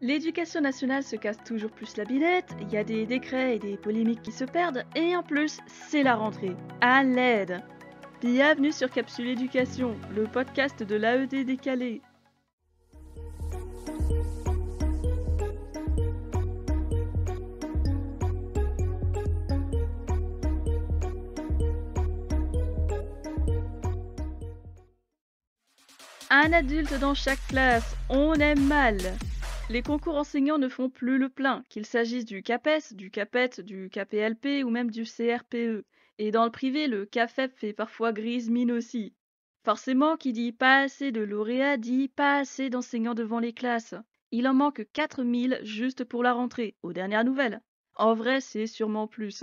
L'éducation nationale se casse toujours plus la billette, il y a des décrets et des polémiques qui se perdent, et en plus, c'est la rentrée. À l'aide! Bienvenue sur Capsule Éducation, le podcast de l'AED décalé. Un adulte dans chaque classe, on est mal. Les concours enseignants ne font plus le plein, qu'il s'agisse du CAPES, du CAPET, du KPLP ou même du CRPE. Et dans le privé, le CAFEP fait parfois grise mine aussi. Forcément, qui dit pas assez de lauréats dit pas assez d'enseignants devant les classes. Il en manque 4000 juste pour la rentrée, aux dernières nouvelles. En vrai, c'est sûrement plus.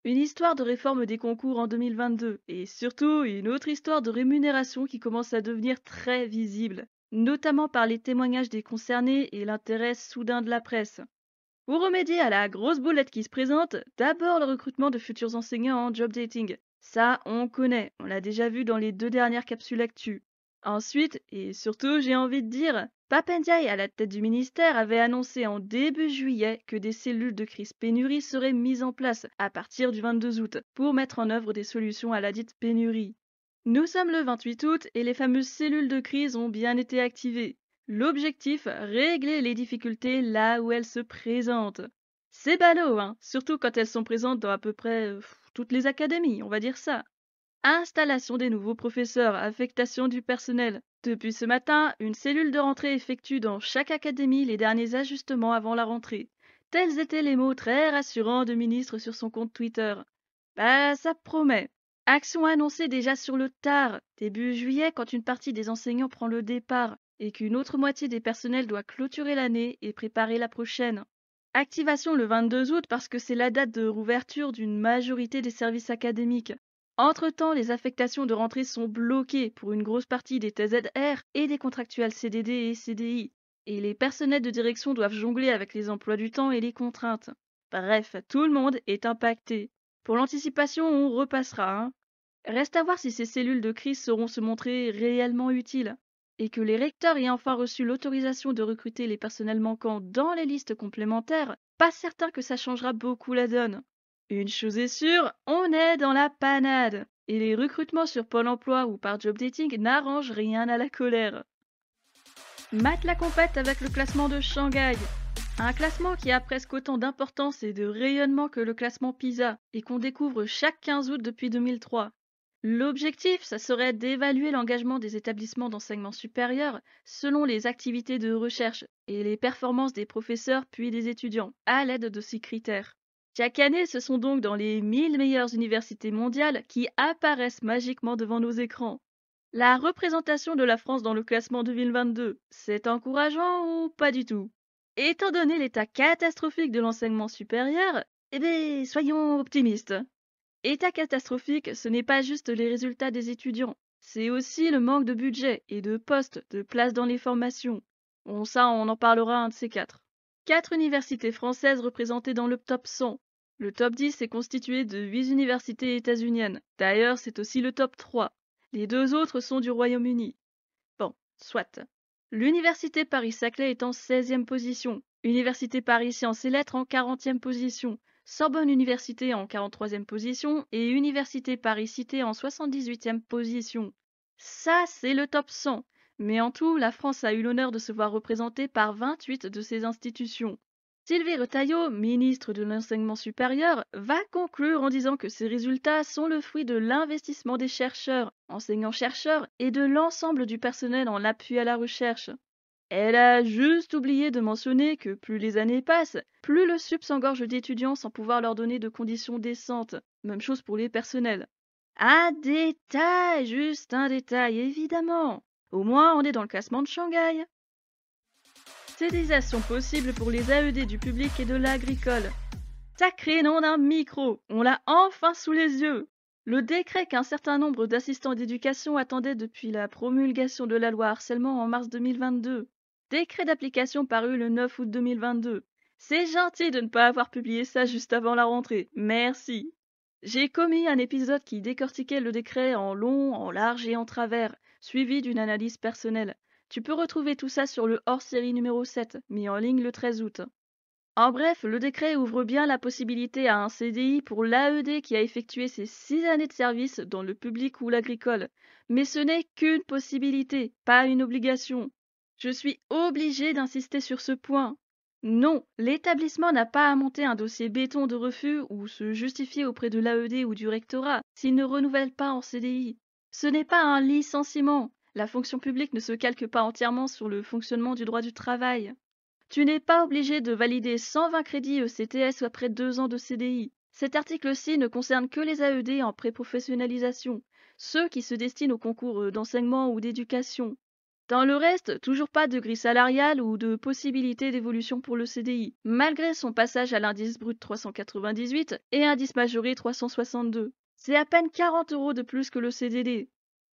Une histoire de réforme des concours en 2022 et surtout une autre histoire de rémunération qui commence à devenir très visible, notamment par les témoignages des concernés et l'intérêt soudain de la presse. Pour remédier à la grosse boulette qui se présente, d'abord le recrutement de futurs enseignants en job dating. Ça, on connaît, on l'a déjà vu dans les 2 dernières capsules actu. Ensuite, et surtout, j'ai envie de dire, Pape Ndiaye, à la tête du ministère, avait annoncé en début juillet que des cellules de crise pénurie seraient mises en place à partir du 22 août pour mettre en œuvre des solutions à la dite pénurie. Nous sommes le 28 août et les fameuses cellules de crise ont bien été activées. L'objectif, régler les difficultés là où elles se présentent. C'est ballot, hein, surtout quand elles sont présentes dans à peu près toutes les académies, on va dire ça. Installation des nouveaux professeurs, affectation du personnel. Depuis ce matin, une cellule de rentrée effectue dans chaque académie les derniers ajustements avant la rentrée. Tels étaient les mots très rassurants du ministre sur son compte Twitter. Bah, ça promet. Action annoncée déjà sur le tard, début juillet, quand une partie des enseignants prend le départ et qu'une autre moitié des personnels doit clôturer l'année et préparer la prochaine. Activation le 22 août parce que c'est la date de rouverture d'une majorité des services académiques. Entre-temps, les affectations de rentrée sont bloquées pour une grosse partie des TZR et des contractuels CDD et CDI. Et les personnels de direction doivent jongler avec les emplois du temps et les contraintes. Bref, tout le monde est impacté. Pour l'anticipation, on repassera, hein. Reste à voir si ces cellules de crise sauront se montrer réellement utiles. Et que les recteurs aient enfin reçu l'autorisation de recruter les personnels manquants dans les listes complémentaires, pas certain que ça changera beaucoup la donne. Une chose est sûre, on est dans la panade. Et les recrutements sur Pôle emploi ou par job dating n'arrangent rien à la colère. Mate la compète avec le classement de Shanghai. Un classement qui a presque autant d'importance et de rayonnement que le classement PISA et qu'on découvre chaque 15 août depuis 2003. L'objectif, ça serait d'évaluer l'engagement des établissements d'enseignement supérieur selon les activités de recherche et les performances des professeurs puis des étudiants, à l'aide de ces critères. Chaque année, ce sont donc dans les 1000 meilleures universités mondiales qui apparaissent magiquement devant nos écrans. La représentation de la France dans le classement 2022, c'est encourageant ou pas du tout? Étant donné l'état catastrophique de l'enseignement supérieur, eh bien, soyons optimistes. État catastrophique, ce n'est pas juste les résultats des étudiants, c'est aussi le manque de budget et de postes, de places dans les formations. Bon, ça, on en parlera un de ces quatre. 4 universités françaises représentées dans le top 100. Le top 10 est constitué de 8 universités états-uniennes. D'ailleurs, c'est aussi le top 3. Les 2 autres sont du Royaume-Uni. Bon, soit. L'université Paris-Saclay est en 16e position. Université Paris Sciences et Lettres en 40e position. Sorbonne Université en 43e position et Université Paris-Cité en 78e position. Ça, c'est le top 100. Mais en tout, la France a eu l'honneur de se voir représentée par 28 de ces institutions. Sylvie Retailleau, ministre de l'Enseignement supérieur, va conclure en disant que ces résultats sont le fruit de l'investissement des chercheurs, enseignants-chercheurs et de l'ensemble du personnel en appui à la recherche. Elle a juste oublié de mentionner que plus les années passent, plus le SUP s'engorge d'étudiants sans pouvoir leur donner de conditions décentes. Même chose pour les personnels. Un détail, juste un détail, évidemment. Au moins, on est dans le classement de Shanghai. Cédisation possible pour les AED du public et de l'agricole. Sacré nom d'un micro, on l'a enfin sous les yeux. Le décret qu'un certain nombre d'assistants d'éducation attendaient depuis la promulgation de la loi harcèlement en mars 2022. Décret d'application paru le 9 août 2022. C'est gentil de ne pas avoir publié ça juste avant la rentrée, merci. J'ai commis un épisode qui décortiquait le décret en long, en large et en travers, suivi d'une analyse personnelle. Tu peux retrouver tout ça sur le hors-série numéro 7, mis en ligne le 13 août. En bref, le décret ouvre bien la possibilité à un CDI pour l'AED qui a effectué ses 6 années de service dans le public ou l'agricole. Mais ce n'est qu'une possibilité, pas une obligation. Je suis obligée d'insister sur ce point. Non, l'établissement n'a pas à monter un dossier béton de refus ou se justifier auprès de l'AED ou du rectorat s'il ne renouvelle pas en CDI. Ce n'est pas un licenciement. La fonction publique ne se calque pas entièrement sur le fonctionnement du droit du travail. Tu n'es pas obligé de valider 120 crédits ECTS après 2 ans de CDI. Cet article-ci ne concerne que les AED en pré-professionnalisation, ceux qui se destinent aux concours d'enseignement ou d'éducation. Dans le reste, toujours pas de grille salariale ou de possibilité d'évolution pour le CDI, malgré son passage à l'indice brut 398 et indice majoré 362. C'est à peine 40 € de plus que le CDD.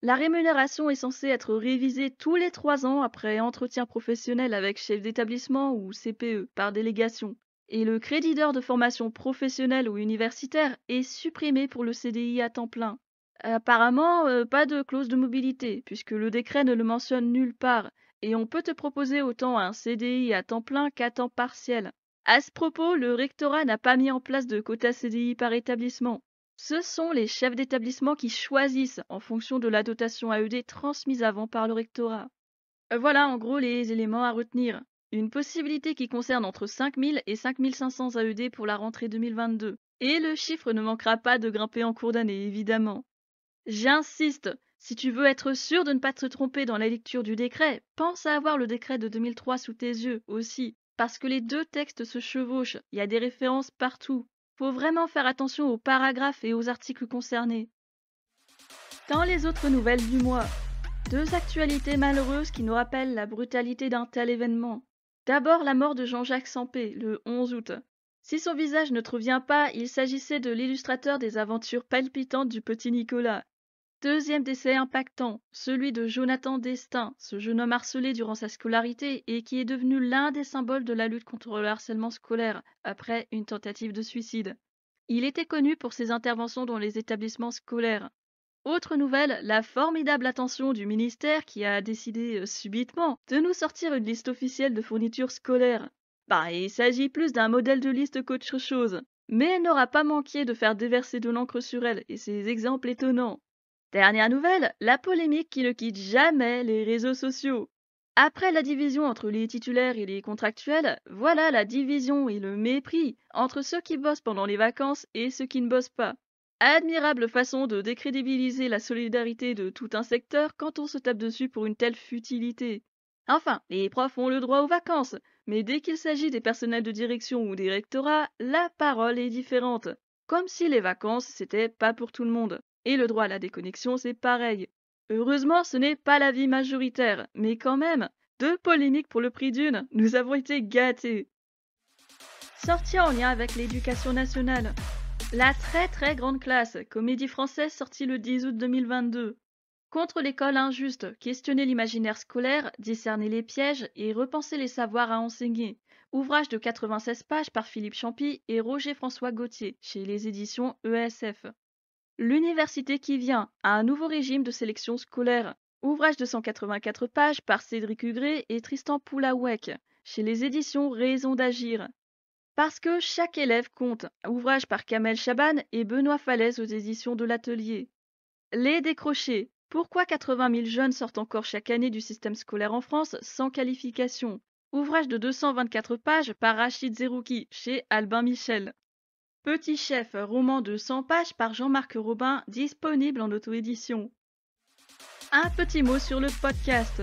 La rémunération est censée être révisée tous les 3 ans après entretien professionnel avec chef d'établissement ou CPE par délégation. Et le crédit d'heures de formation professionnelle ou universitaire est supprimé pour le CDI à temps plein. Apparemment, pas de clause de mobilité, puisque le décret ne le mentionne nulle part, et on peut te proposer autant un CDI à temps plein qu'à temps partiel. À ce propos, le rectorat n'a pas mis en place de quota CDI par établissement. Ce sont les chefs d'établissement qui choisissent en fonction de la dotation AED transmise avant par le rectorat. Voilà en gros les éléments à retenir. Une possibilité qui concerne entre 5000 et 5500 AED pour la rentrée 2022. Et le chiffre ne manquera pas de grimper en cours d'année, évidemment. J'insiste, si tu veux être sûr de ne pas te tromper dans la lecture du décret, pense à avoir le décret de 2003 sous tes yeux aussi, parce que les deux textes se chevauchent, il y a des références partout. Faut vraiment faire attention aux paragraphes et aux articles concernés. Dans les autres nouvelles du mois, 2 actualités malheureuses qui nous rappellent la brutalité d'un tel événement. D'abord la mort de Jean-Jacques Sampé, le 11 août. Si son visage ne te revient pas, il s'agissait de l'illustrateur des aventures palpitantes du petit Nicolas. Deuxième décès impactant, celui de Jonathan Destin, ce jeune homme harcelé durant sa scolarité et qui est devenu l'un des symboles de la lutte contre le harcèlement scolaire, après une tentative de suicide. Il était connu pour ses interventions dans les établissements scolaires. Autre nouvelle, la formidable attention du ministère qui a décidé subitement de nous sortir une liste officielle de fournitures scolaires. Il s'agit plus d'un modèle de liste qu'autre chose, mais elle n'aura pas manqué de faire déverser de l'encre sur elle et ses exemples étonnants. Dernière nouvelle, la polémique qui ne quitte jamais les réseaux sociaux. Après la division entre les titulaires et les contractuels, voilà la division et le mépris entre ceux qui bossent pendant les vacances et ceux qui ne bossent pas. Admirable façon de décrédibiliser la solidarité de tout un secteur quand on se tape dessus pour une telle futilité. Enfin, les profs ont le droit aux vacances, mais dès qu'il s'agit des personnels de direction ou des rectorats, la parole est différente. Comme si les vacances, c'était pas pour tout le monde. Et le droit à la déconnexion, c'est pareil. Heureusement, ce n'est pas l'avis majoritaire, mais quand même, 2 polémiques pour le prix d'une, nous avons été gâtés. Sortie en lien avec l'éducation nationale. La très grande classe, comédie française sortie le 10 août 2022. Contre l'école injuste, questionner l'imaginaire scolaire, discerner les pièges et repenser les savoirs à enseigner. Ouvrage de 96 pages par Philippe Champy et Roger-François Gauthier, chez les éditions ESF. L'université qui vient, un nouveau régime de sélection scolaire. Ouvrage de 184 pages par Cédric Hugré et Tristan Poulawek, chez les éditions Raison d'agir. Parce que chaque élève compte, ouvrage par Kamel Chaban et Benoît Falaise aux éditions de l'Atelier. Les décrochés. Pourquoi 80 000 jeunes sortent encore chaque année du système scolaire en France sans qualification? Ouvrage de 224 pages par Rachid Zerouki, chez Albin Michel. Petit chef, roman de 100 pages par Jean-Marc Robin, disponible en auto-édition. Un petit mot sur le podcast.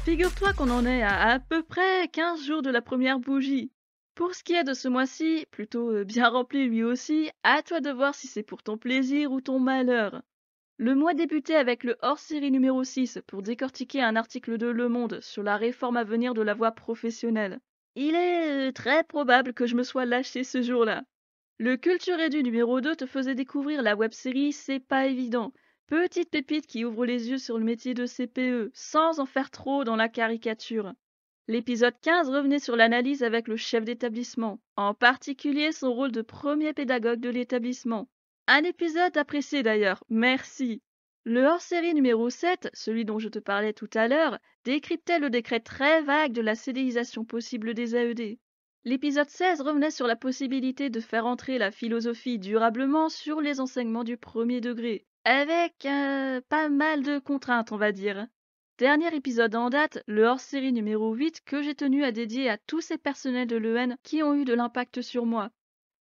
Figure-toi qu'on en est à peu près 15 jours de la première bougie. Pour ce qui est de ce mois-ci, plutôt bien rempli lui aussi, à toi de voir si c'est pour ton plaisir ou ton malheur. Le mois débutait avec le hors-série numéro 6 pour décortiquer un article de Le Monde sur la réforme à venir de la voie professionnelle. Il est très probable que je me sois lâché ce jour-là. Le Culture Édu numéro 2 te faisait découvrir la web-série C'est pas évident. Petite pépite qui ouvre les yeux sur le métier de CPE, sans en faire trop dans la caricature. L'épisode 15 revenait sur l'analyse avec le chef d'établissement, en particulier son rôle de premier pédagogue de l'établissement. Un épisode apprécié d'ailleurs, merci. Le hors-série numéro 7, celui dont je te parlais tout à l'heure, décryptait le décret très vague de la CDIsation possible des AED. L'épisode 16 revenait sur la possibilité de faire entrer la philosophie durablement sur les enseignements du premier degré, avec pas mal de contraintes, on va dire. Dernier épisode en date, le hors-série numéro 8 que j'ai tenu à dédier à tous ces personnels de l'EN qui ont eu de l'impact sur moi.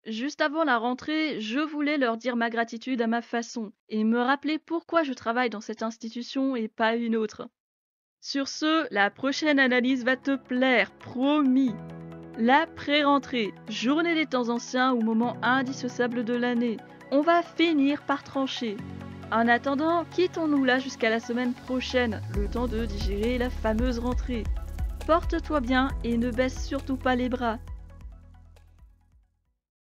Juste avant la rentrée, je voulais leur dire ma gratitude à ma façon et me rappeler pourquoi je travaille dans cette institution et pas une autre. Sur ce, la prochaine analyse va te plaire, promis. La pré-rentrée, journée des temps anciens ou moment indissociable de l'année. On va finir par trancher. En attendant, quittons-nous là jusqu'à la semaine prochaine, le temps de digérer la fameuse rentrée. Porte-toi bien et ne baisse surtout pas les bras.